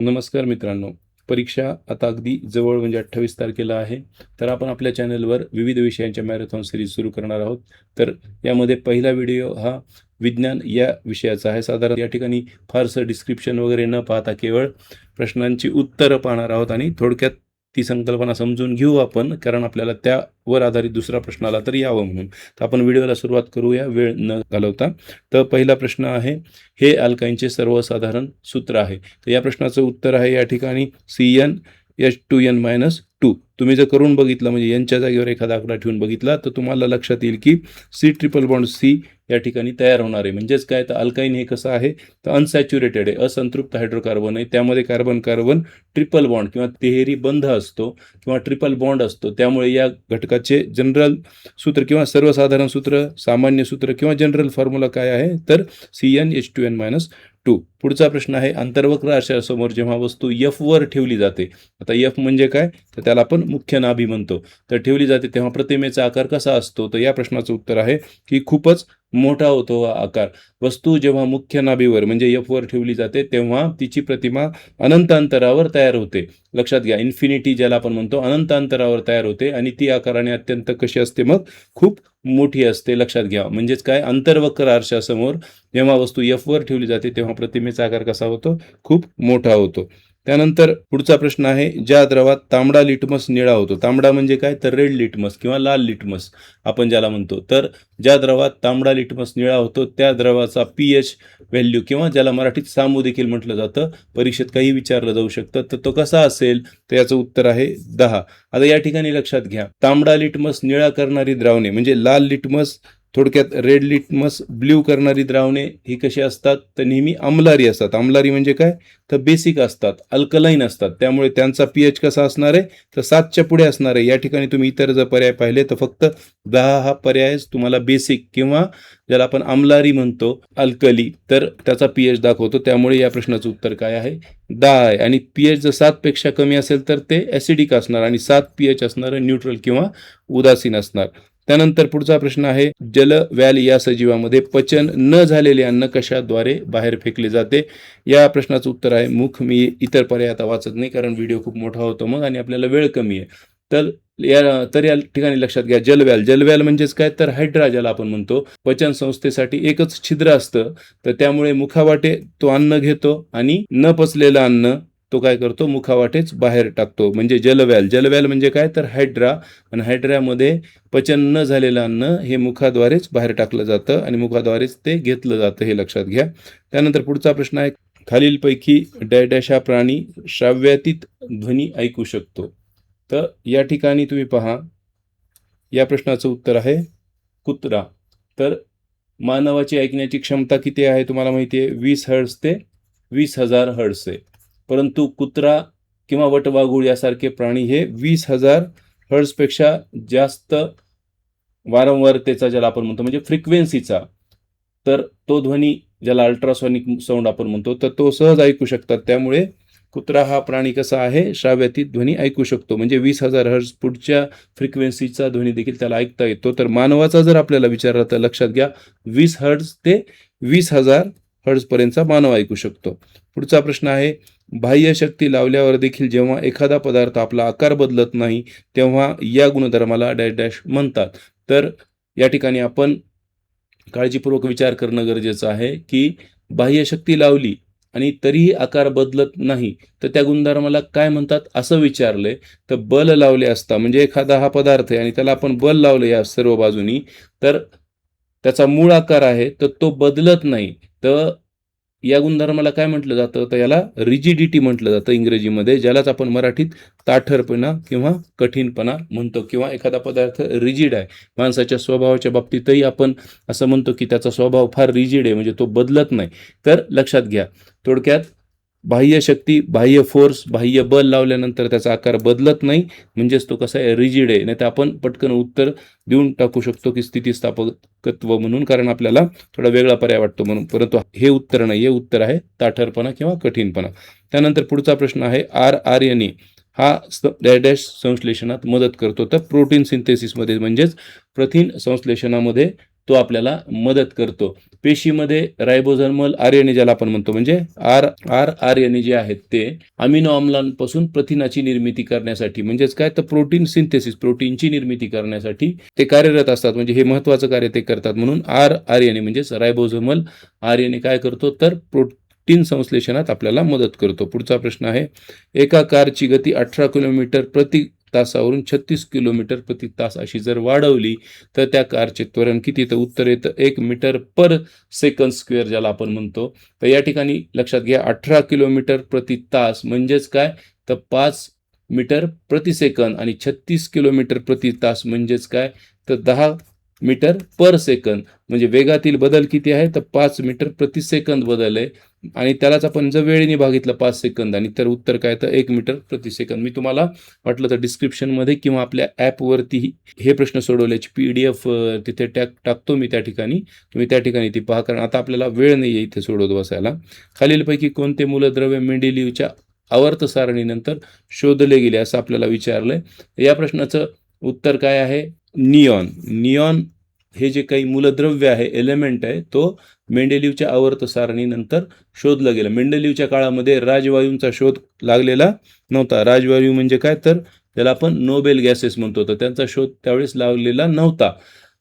नमस्कार मित्रांनो. परीक्षा आता अगदी जवळ म्हणजे 28 तारखेला आहे. तर आपण आपल्या चॅनलवर विविध विषयांच्या मॅरेथॉन सीरीज सुरू करणार आहोत. तर यामध्ये पहिला व्हिडिओ हा विज्ञान या विषयाचा आहे. साधारण या ठिकाणी फारसं डिस्क्रिप्शन वगैरे न पाहता केवळ प्रश्नांची उत्तरं पाहणार आहोत आणि थोडक्यात ती संकल्पना समजून घेऊ आपण, कारण आपल्याला त्यावर आधारित दुसरा प्रश्न आला तर यावं म्हणून. तर आपण व्हिडिओला सुरुवात करूया वेळ न घालवता. तर पहिला प्रश्न आहे, हे अल्काईनचे सर्वसाधारण सूत्र आहे. तर या प्रश्नाचं उत्तर आहे या ठिकाणी CnH2n-2. तुम्ही जर करून बघितलं म्हणजे यांच्या जागेवर एखादा आकडा ठेवून बघितला तर तुम्हाला लक्षात येईल की C ट्रिपल बॉन्ड C या ठिकाणी तयार होणार आहे. म्हणजेच काय, तर अल्काईन हे कसं आहे, तर अनसॅच्युरेटेड आहे, असंतृप्त हायड्रोकार्बन आहे. त्यामध्ये कार्बन कार्बन ट्रिपल बॉन्ड किंवा तिहेरी बंध असतो किंवा ट्रिपल बॉन्ड असतो. त्यामुळे या घटकाचे जनरल सूत्र किंवा सर्वसाधारण सूत्र, सामान्य सूत्र किंवा जनरल फॉर्म्युला काय आहे, तर CnH2n-2. पुढचा प्रश्न आहे, अंतर्वक्र आरशासमोर जेव्हा वस्तू F वर ठेवली जाते, आता F म्हणजे काय, तर त्याला आपण मुख्य नाभी म्हणतो, तर ठेवली जाते तेव्हा प्रतिमेचा आकार कसा असतो. तर या प्रश्नाचं उत्तर आहे की खूपच मोठा होतो हा आकार. वस्तू जेव्हा मुख्य नाभीवर म्हणजे F वर ठेवली जाते तेव्हा तिची प्रतिमा अनंत अंतरावर तयार होते. लक्षात घ्या, इन्फिनिटी ज्याला आपण म्हणतो, अनंत अंतरावर तयार होते आणि ती आकाराने अत्यंत कशी असते, मग खूप मोठी असते. लक्षात घ्या, म्हणजेच काय, अंतर्वक्र आरशासमोर जेव्हा वस्तू F वर ठेवली जाते तेव्हा प्रतिमेचा आकार कसा होतो, खूप मोठा होतो. त्यानंतर पुढचा प्रश्न आहे, ज्या द्रवात तांबडा लिटमस निळा होतो. तांबडा म्हणजे काय, तर रेड लिटमस किंवा लाल लिटमस आपण ज्याला म्हणतो. तर ज्या द्रवात तांबडा लिटमस निळा होतो त्या द्रवाचा pH व्हॅल्यू किंवा ज्याला मराठीत सामू देखील म्हटलं जातं, परीक्षेत काही विचारलं जाऊ शकतं, तर तो कसा असेल, तर याचं उत्तर आहे 10. आता या ठिकाणी लक्षात घ्या, तांबडा लिटमस निळा करणारी द्रावणे म्हणजे लाल लिटमस, थोडक्यात रेड लिटमस ब्ल्यू करणारी द्रावणे ही कशी असतात, तर नेहमी अमलारी असतात. अमलारी म्हणजे काय, तर बेसिक असतात, अल्कलाईन असतात. त्यामुळे त्यांचा pH कसा असणार आहे, तर 7च्या पुढे असणार आहे. या ठिकाणी तुम्ही इतर जर पर्याय पाहिले तर फक्त 10 हा पर्याय तुम्हाला बेसिक किंवा ज्याला आपण अमलारी म्हणतो, अल्कली, तर त्याचा pH दाखवतो. त्यामुळे या प्रश्नाचं उत्तर काय आहे, 10 आहे. आणि pH जर 7 पेक्षा कमी असेल तर ते ॲसिडिक असणार आणि 7 pH असणार न्यूट्रल किंवा उदासीन असणार. त्यानंतर पुढचा प्रश्न आहे, जलव्याल या सजीवामध्ये पचन न झालेले अन्न कशाद्वारे बाहेर फेकले जाते. या प्रश्नाचं उत्तर आहे मुख. मी इतर पर्याय आता वाचत नाही कारण व्हिडिओ खूप मोठा होतो मग आणि आपल्याला वेळ कमी आहे. तर या ठिकाणी लक्षात घ्या, जलव्याल म्हणजेच काय, तर हायड्रा ज्याला आपण म्हणतो. पचन संस्थेसाठी एकच छिद्र असतं, तर त्यामुळे मुखावाटे तो अन्न घेतो आणि न पचलेलं अन्न तो काय करतो, मुखावाटेच बाहेर टाकतो. म्हणजे जलव्याल म्हणजे काय, तर हायड्रा. आणि हायड्रामध्ये पचन न झालेलं अन्न हे मुखाद्वारेच बाहेर टाकलं जातं आणि मुखाद्वारेच ते घेतलं जातं, हे लक्षात घ्या. त्यानंतर पुढचा प्रश्न आहे, खालीलपैकी डॅश हा प्राणी श्राव्यातीत ध्वनी ऐकू शकतो. तर या ठिकाणी तुम्ही पहा, या प्रश्नाचं उत्तर आहे कुत्रा. तर मानवाची ऐकण्याची क्षमता किती आहे तुम्हाला माहिती आहे, 20 हर्ट्झ ते 20,000 हर्ट्झ आहे. परंतु कुत्रा किंवा वटवाघूळ यासारखे प्राणी हे 20,000 हर्ट्झपेक्षा जास्त वारंवारतेचा ज्याला आपण म्हणतो म्हणजे फ्रिक्वेन्सीचा, तर तो ध्वनी ज्याला अल्ट्रासॉनिक साऊंड आपण म्हणतो, तर तो सहज ऐकू शकतात. त्यामुळे कुत्रा हा प्राणी कसा आहे, श्राव्यातीत ध्वनी ऐकू शकतो. म्हणजे 20,000 हर्ट्झ पुढच्या फ्रिक्वेन्सीचा ध्वनी देखील त्याला ऐकता येतो. तर मानवाचा जर आपल्याला विचारला तर लक्षात घ्या, 20 हर्ट्झ ते 20,000 हर्ट्झपर्यंतचा मानव ऐकू शकतो. पुढचा प्रश्न आहे, बाह्य शक्ती लावल्यावर देखील जेव्हा एखादा पदार्थ आपला आकार बदलत नाही तेव्हा या गुणधर्माला डॅश डॅश म्हणतात. तर या ठिकाणी आपण काळजीपूर्वक विचार करणं गरजेचं आहे की बाह्य शक्ती लावली आणि तरीही आकार बदलत नाही तर त्या गुणधर्माला काय म्हणतात असं विचारलंय. तर बल लावले असता म्हणजे एखादा हा पदार्थ आहे आणि त्याला आपण बल लावलं या सर्व बाजूनी, तर त्याचा मूळ आकार आहे तर तो बदलत नाही. तर या गुणधर्माला काय म्हटलं जातं, तर याला रिजिडिटी म्हटलं जातं इंग्रजीमध्ये, ज्यालाच आपण मराठीत ताठरपणा किंवा कठीणपणा म्हणतो. किंवा एखादा पदार्थ रिजिड आहे, माणसाच्या स्वभावाच्या बाबतीतही आपण असं म्हणतो की त्याचा स्वभाव फार रिजिड आहे, म्हणजे तो बदलत नाही. तर लक्षात घ्या, थोडक्यात बाह्य शक्ती, बाह्य फोर्स, बाह्य बल लावल्यानंतर त्याचा आकार बदलत नाही, म्हणजेच तो कसा आहे, रिजिड आहे. नाही तर आपण पटकन उत्तर देऊन टाकू शकतो की स्थितिस्थापकत्व म्हणून, कारण आपल्याला थोडा वेगळा पर्याय वाटतो म्हणून. परंतु हे उत्तर नाही, हे उत्तर आहे ताठरपणा किंवा कठीणपणा. त्यानंतर पुढचा प्रश्न आहे, RNA हा डॅश संश्लेषणात मदत करतो. तर प्रोटीन सिंथेसिसमध्ये म्हणजेच प्रथिन संश्लेषणामध्ये तो आपल्याला मदत करतो. पेशीमध्ये रायबोझोमल आरएनए ज्याला आपण म्हणतो, म्हणजे आरएनए जे आहेत ते अमिनो आम्लांपासून प्रथिनाची निर्मिती करण्यासाठी, म्हणजेच काय तर प्रोटीन सिंथेसिस, प्रोटीनची निर्मिती करण्यासाठी ते कार्यरत असतात. म्हणजे हे महत्त्वाचं कार्य ते करतात. म्हणून आरएनए म्हणजेच रायबोझोमल आरएनए काय करतो तर प्रोटीन संश्लेषणात आपल्याला मदत करतो. पुढचा प्रश्न आहे, एका कारची गती 18 किलोमीटर प्रति तासावरून 36 किलोमीटर प्रति तास अशी जर वाढवली तर त्या कारचे त्वरण किती? तर उत्तर येतं 1 मीटर पर सेकंद स्क्वेअर ज्याला आपण म्हणतो. तर या ठिकाणी लक्षात घ्या 18 किलोमीटर प्रति तास म्हणजेच काय तर 5 मीटर प्रति सेकंद आणि 36 किलोमीटर प्रति तास म्हणजेच काय तर 10 मीटर पर सेकंद. म्हणजे वेगातील बदल किती आहे तर 5 मीटर प्रति सेकंद बदल आहे आणि त्यालाच आपण जर वेळेने भागितलं 5 सेकंदांनी तर उत्तर काय तर 1 मीटर प्रति सेकंद. मी तुम्हाला वाटलं तर डिस्क्रिप्शनमध्ये किंवा आपल्या ॲपवरती हे प्रश्न सोडवल्याची PDF तिथे टाकतो मी त्या ठिकाणी, तुम्ही त्या ठिकाणी ती पहा, कारण आता आपल्याला वेळ नाही आहे इथे सोडवत बसायला. खालीलपैकी कोणते मूलद्रव्य मेंडेलिव्हच्या आवर्त सारणीनंतर शोधले गेले असं आपल्याला विचारलंय. या प्रश्नाचं उत्तर काय आहे? निऑन हे जे काही मूलद्रव्य आहे, एलिमेंट आहे, तो मेंडेलिव्हच्या आवर्त सारणीनंतर शोधलं गेलं. मेंडेलिव्हच्या काळामध्ये राजवायूंचा शोध लागलेला नव्हता. राजवायू म्हणजे काय तर त्याला आपण नोबेल गॅसेस म्हणतो, तर त्यांचा शोध त्यावेळेस लागलेला नव्हता.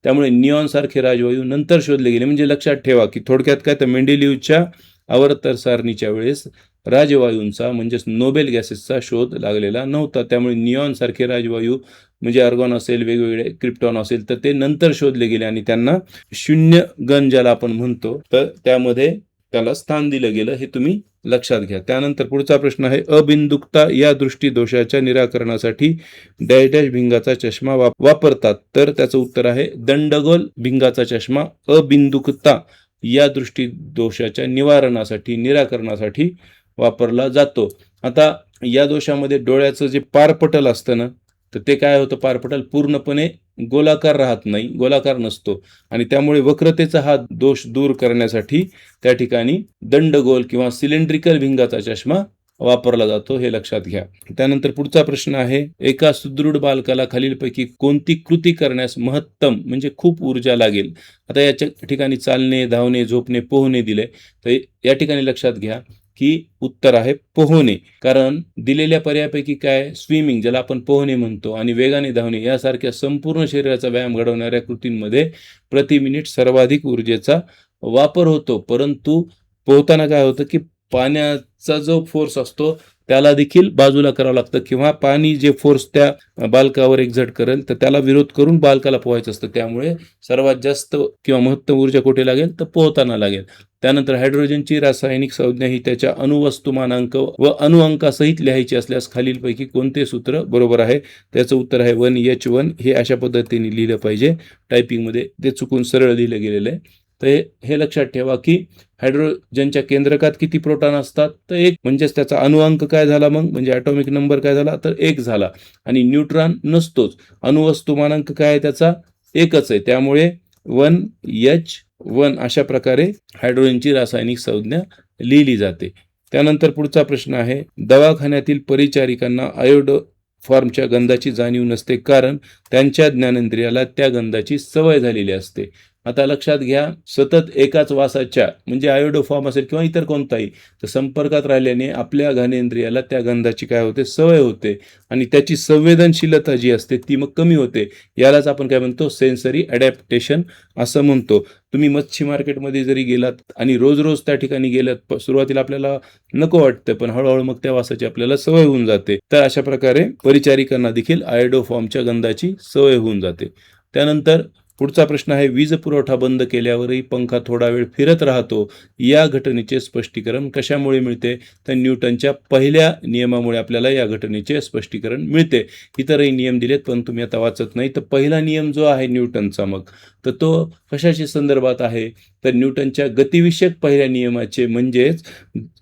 त्यामुळे निऑन सारखे राजवायू नंतर शोधले गेले. म्हणजे लक्षात ठेवा की थोडक्यात काय तर मेंडेलिव्हच्या आवर्त सारणीच्या वेळेस राजवायूंचा म्हणजेच नोबेल गॅसेसचा शोध लागलेला नव्हता. त्यामुळे निऑन सारखे राजवायू म्हणजे आर्गॉन असेल, वेगवेगळे क्रिप्टॉन असेल, तर ते नंतर शोधले गेले आणि त्यांना शून्य गण ज्याला आपण म्हणतो तर त्यामध्ये त्याला स्थान दिलं गेलं, हे तुम्ही लक्षात घ्या. त्यानंतर पुढचा प्रश्न आहे, अबिंदुकता या दृष्टिदोषाच्या निराकरणासाठी डॅश डॅश भिंगाचा चष्मा वापरतात. तर त्याचं उत्तर आहे दंडगोल भिंगाचा चष्मा अबिंदुकता या दृष्टिदोषाच्या निराकरणासाठी वापरला जातो. आता या दोषामध्ये डोळ्याचं जे पारपटल असतं ना, तर ते काय होतं, पारपटल पूर्णपणे गोलाकार राहत नाही, गोलाकार नसतो आणि त्यामुळे वक्रतेचा हा दोष दूर करण्यासाठी त्या ठिकाणी दंडगोल किंवा सिलेंड्रिकल भिंगाचा चष्मा वापरला जातो, हे लक्षात घ्या. त्यानंतर पुढचा प्रश्न आहे, एका सुदृढ बालकाला खालीलपैकी कोणती कृती करण्यास महत्तम म्हणजे खूप ऊर्जा लागेल? आता याच्या ठिकाणी चालणे, धावणे, झोपणे, पोहणे दिले, तर या ठिकाणी लक्षात घ्या की उत्तर आहे पोहणे. कारण दिलेल्या पर्यायापैकी काय, स्विमिंग ज्याला आपण पोहणे म्हणतो आणि वेगाने धावणे यासारख्या संपूर्ण शरीराचा व्यायाम घडवणाऱ्या कृतींमध्ये प्रति मिनिट सर्वाधिक ऊर्जेचा वापर होतो. परंतु पोहताना काय होतं की पाण्याचा जो फोर्स असतो त्याला देखील बाजूला करावं लागतं किंवा पाणी जे फोर्स त्या बालकावर एक्झर्ट करेल तर त्याला विरोध करून बालकाला पोहायचं असतं. त्यामुळे सर्वात जास्त किंवा महत्तम ऊर्जा कुठे लागेल तर पोहताना लागेल. त्यानंतर हायड्रोजनची रासायनिक संज्ञा ही त्याच्या अणुवस्तुमानांक व अणुअंकासहित लिहायची असल्यास खालीलपैकी कोणते सूत्र बरोबर आहे? त्याचं उत्तर आहे 1H1. हे अशा पद्धतीने लिहिलं पाहिजे, टायपिंगमध्ये ते चुकून सरळ लिहिलं गेलेलं आहे. तर हे लक्षात ठेवा की हायड्रोजनच्या केंद्रकात किती प्रोटॉन असतात तर 1, म्हणजेच त्याचा अणुअंक काय झाला मग, म्हणजे ॲटॉमिक नंबर काय झाला तर 1 झाला आणि न्यूट्रॉन नसतोच. अणुवस्तुमानांक काय आहे त्याचा 1च आहे, त्यामुळे 1H1 अशा प्रकारे हायड्रोजनची रासायनिक संज्ञा लिहिली जाते. त्यानंतर पुढचा प्रश्न आहे, दवाखान्यातील परिचारिकांना आयोडोफॉर्मच्या गंधाची जाणीव नसते कारण त्यांच्या ज्ञानेंद्रियाला त्या गंधाची सवय झालेली असते. आता लक्षात घ्या, सतत एकाच वासाच्या म्हणजे आयोडोफॉर्म असेल किंवा इतर कोणताही तर संपर्कात राहिल्याने आपल्या घाणेंद्रियाला त्या गंधाची काय होते, सवय होते आणि त्याची संवेदनशीलता जी असते ती मग कमी होते. यालाच आपण काय म्हणतो, सेन्सरी ॲडॅप्टेशन असं म्हणतो. तुम्ही मच्छी मार्केटमध्ये जरी गेलात आणि रोज रोज त्या ठिकाणी गेलात, सुरुवातीला आपल्याला नको वाटतं पण हळूहळू मग त्या वासाची आपल्याला सवय होऊन जाते. तर अशा प्रकारे परिचारिकांना देखील आयोडोफॉर्मच्या गंधाची सवय होऊन जाते. त्यानंतर पुढचा प्रश्न आहे, वीज पुरवठा बंद केल्यावरही पंखा थोडा वेळ फिरत राहतो, या घटनेचे स्पष्टीकरण कशामुळे मिळते? तर न्यूटनच्या पहिल्या नियमामुळे आपल्याला या घटनेचे स्पष्टीकरण मिळते. इतरही नियम दिलेत पण तुम्ही आता वाचत नाही. तर पहिला नियम जो आहे न्यूटनचा मग तर तो कशाच्या संदर्भात आहे तर न्यूटनच्या गतिविषयक पहिल्या नियमाचे, म्हणजेच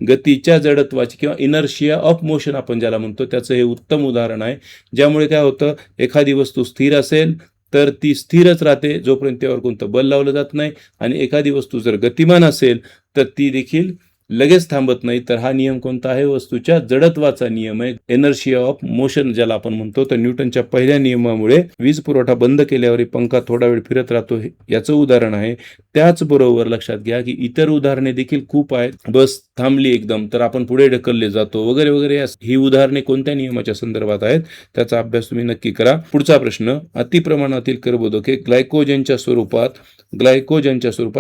गतीच्या जडत्वाची किंवा इनर्शिया ऑफ मोशन आपण ज्याला म्हणतो त्याचं हे उत्तम उदाहरण आहे. ज्यामुळे काय होतं, एखादी वस्तू स्थिर असेल तर ती स्थिरच राहते जोपर्यंत त्यावर कोणतं बल लावलं जात नाही आणि एखादी वस्तू जर गतिमान असेल तर ती देखील लगेच थांबत नाही. तर हा नियम कोणता आहे? वस्तूच्या जडत्वाचा नियम आहे. इनर्शिया ऑफ मोशन ज्याला आपण म्हणतो. तर न्यूटनच्या पहिल्या नियमामुळे वीज पुरवठा बंद केल्यावर पंखा थोडा वेळ फिरत राहतो, याचं उदाहरण आहे. त्याचबरोबर लक्षात घ्या की इतर उदाहरणे देखील खूप आहेत. बस थांबली एकदम तर आपण पुढे ढकलले जातो वगैरे वगैरे. ही उदाहरणे कोणत्या नियमाच्या संदर्भात आहेत त्याचा अभ्यास तुम्ही नक्की करा. पुढचा प्रश्न, अतिप्रमाणातील कर्बोदके ग्लायकोजनच्या स्वरूपात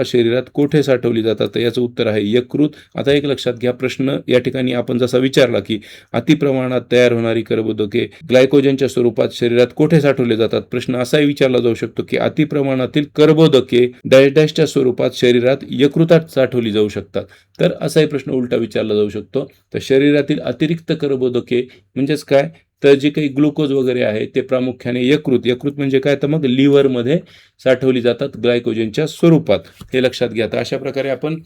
शरीरात कोठे साठवली जातात? तर याचं उत्तर आहे यकृत. आता एक लक्षात घ्या, प्रश्न या ठिकाणी आपण जसा विचारला की अतिप्रमाणात तयार होणारी कर्बोदके ग्लायकोजनच्या स्वरूपात शरीरात कोठे साठवले जातात, प्रश्न असाही विचारला जाऊ शकतो की अतिप्रमाणातील कर्बोदके डॅश डॅशच्या स्वरूपात शरीरात यकृतात साठवली जाऊ शकतात. तर असाही प्रश्न उलटा विचारला जाऊ शकतो. तर शरीरातील अतिरिक्त कर्बोदके म्हणजेच काय, तर जे काही ग्लुकोज वगैरे आहे ते प्रामुख्याने यकृत म्हणजे काय, तर मग लिव्हरमध्ये साठवली जातात ग्लायकोजनच्या स्वरूपात. हे लक्षात घ्या. तर अशा प्रकारे आपण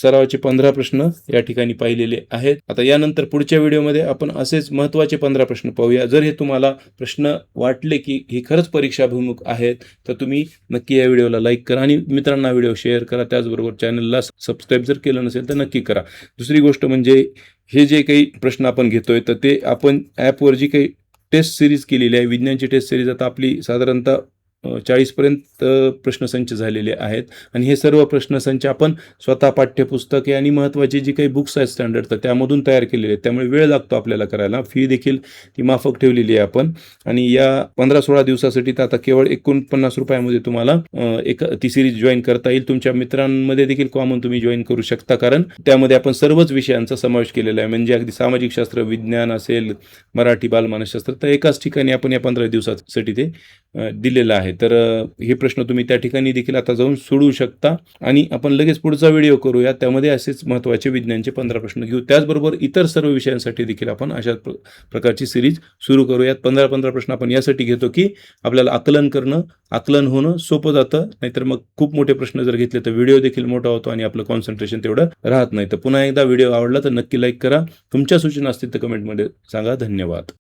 सरावाचे 15 प्रश्न या ठिकाणी पाहिलेले आहेत. आता यानंतर पुढच्या व्हिडिओमध्ये आपण असेच महत्त्वाचे 15 प्रश्न पाहूया. जर हे तुम्हाला प्रश्न वाटले की हे खरंच परीक्षाभिमुख आहेत तर तुम्ही नक्की या व्हिडिओला लाईक करा आणि मित्रांना व्हिडिओ शेअर करा. त्याचबरोबर चॅनलला सबस्क्राईब जर केलं नसेल तर नक्की करा. दुसरी गोष्ट म्हणजे हे जे काही प्रश्न आपण घेतोय तर ते आपण ॲपवर जी काही टेस्ट सिरीज केलेली आहे, विज्ञानची टेस्ट सिरीज, आता आपली साधारणतः 40 पर्यंत प्रश्नसंच झालेले आहेत आणि हे सर्व प्रश्नसंच आपण स्वतः पाठ्यपुस्तके आणि महत्त्वाची जी काही बुक्स आहेत स्टँडर्ड तर त्यामधून तयार केलेले आहेत. त्यामुळे वेळ लागतो आपल्याला करायला. फी देखील ती माफक ठेवलेली आहे आपण. आणि या 15-16 दिवसासाठी तर आता केवळ 49 रुपयामध्ये तुम्हाला ती सिरीज जॉईन करता येईल. तुमच्या मित्रांमध्ये देखील कॉमन तुम्ही जॉईन करू शकता, कारण त्यामध्ये आपण सर्वच विषयांचा समावेश केलेला आहे. म्हणजे अगदी सामाजिक शास्त्र, विज्ञान असेल, मराठी, बालमानसशास्त्र, तर एकाच ठिकाणी आपण या 15 दिवसासाठी ते दिलेलं आहे. तर हे प्रश्न तुम्ही त्या ठिकाणी देखील आता जाऊन सोडवू शकता आणि आपण लगेच पुढचा व्हिडिओ करूया. त्यामध्ये असेच महत्त्वाचे विज्ञानचे 15 प्रश्न घेऊ. त्याचबरोबर इतर सर्व विषयांसाठी देखील आपण अशा प्रकारची सिरीज सुरू करूयात. 15 प्रश्न आपण यासाठी घेतो की आपल्याला आकलन होणं सोपं जातं. नाहीतर मग खूप मोठे प्रश्न जर घेतले तर व्हिडिओ देखील मोठा होतो आणि आपलं कॉन्सन्ट्रेशन तेवढं राहत नाही. तर पुन्हा एकदा व्हिडिओ आवडला तर नक्की लाईक करा. तुमच्या सूचना असतील तर कमेंटमध्ये सांगा. धन्यवाद.